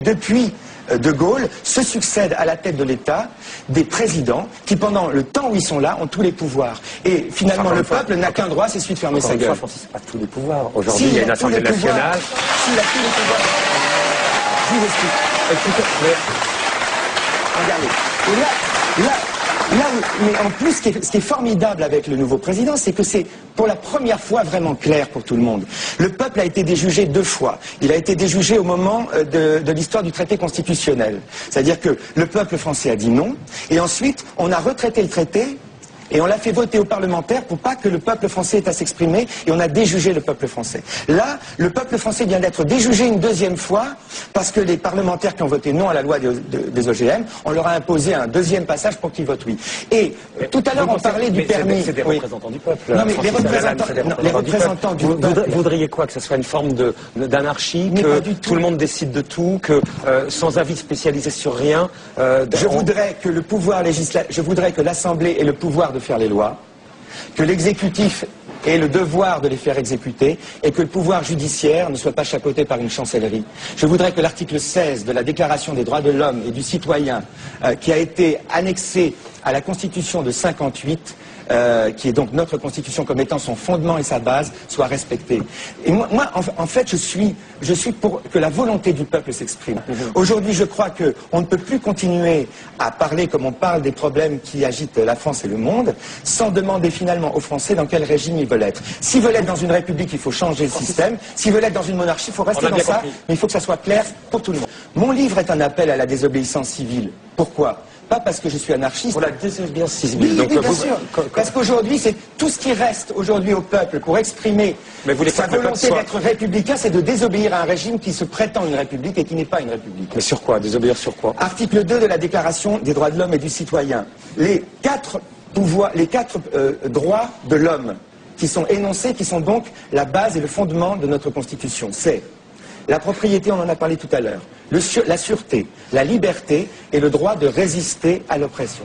depuis De Gaulle, se succèdent à la tête de l'État des présidents qui, pendant le temps où ils sont là, ont tous les pouvoirs. Et finalement, le peuple n'a qu'un droit, c'est celui de fermer sa gueule. Francis, pas tous les pouvoirs. Aujourd'hui, il y a une Assemblée nationale. S'il a tous les pouvoirs. Je vous explique. Regardez. Et là, mais en plus, ce qui est formidable avec le nouveau président, c'est que c'est pour la première fois vraiment clair pour tout le monde. Le peuple a été déjugé 2 fois. Il a été déjugé au moment de l'histoire du traité constitutionnel. C'est-à-dire que le peuple français a dit non, et ensuite, on a retraité le traité, et on l'a fait voter aux parlementaires pour pas que le peuple français ait à s'exprimer, et on a déjugé le peuple français. Là, le peuple français vient d'être déjugé une 2e fois, parce que les parlementaires qui ont voté non à la loi des OGM, on leur a imposé un 2e passage pour qu'ils votent oui. Et tout à l'heure, on parlait du permis. C'est des représentants du peuple. Non, mais les représentants du peuple. Vous voudriez quoi? Que ce soit une forme d'anarchie, que tout le monde décide de tout, que sans avis spécialisé sur rien. Je voudrais que le pouvoir législatif, je voudrais que l'Assemblée ait le pouvoir de faire les lois, que l'exécutif ait le devoir de les faire exécuter et que le pouvoir judiciaire ne soit pas chapeauté par une chancellerie. Je voudrais que l'article 16 de la Déclaration des droits de l'homme et du citoyen, qui a été annexé à la Constitution de 58, qui est donc notre Constitution comme étant son fondement et sa base, soit respectée. Et moi en fait, je suis pour que la volonté du peuple s'exprime. Aujourd'hui, je crois qu'on ne peut plus continuer à parler comme on parle des problèmes qui agitent la France et le monde, sans demander finalement aux Français dans quel régime ils veulent être. S'ils veulent être dans une république, il faut changer le système. S'ils veulent être dans une monarchie, il faut rester dans ça, mais il faut que ça soit clair pour tout le monde. Mon livre est un appel à la désobéissance civile. Pourquoi ? Pas parce que je suis anarchiste. Pour la désobéissance civile. Oui, donc, bien sûr. Parce qu'aujourd'hui, c'est tout ce qui reste aujourd'hui au peuple pour exprimer sa volonté d'être républicain, c'est de désobéir à un régime qui se prétend une république et qui n'est pas une république. Mais sur quoi? Désobéir sur quoi? Article 2 de la Déclaration des droits de l'homme et du citoyen. Les 4 droits de l'homme qui sont énoncés, qui sont donc la base et le fondement de notre Constitution. C'est la propriété, on en a parlé tout à l'heure, la sûreté, la liberté et le droit de résister à l'oppression.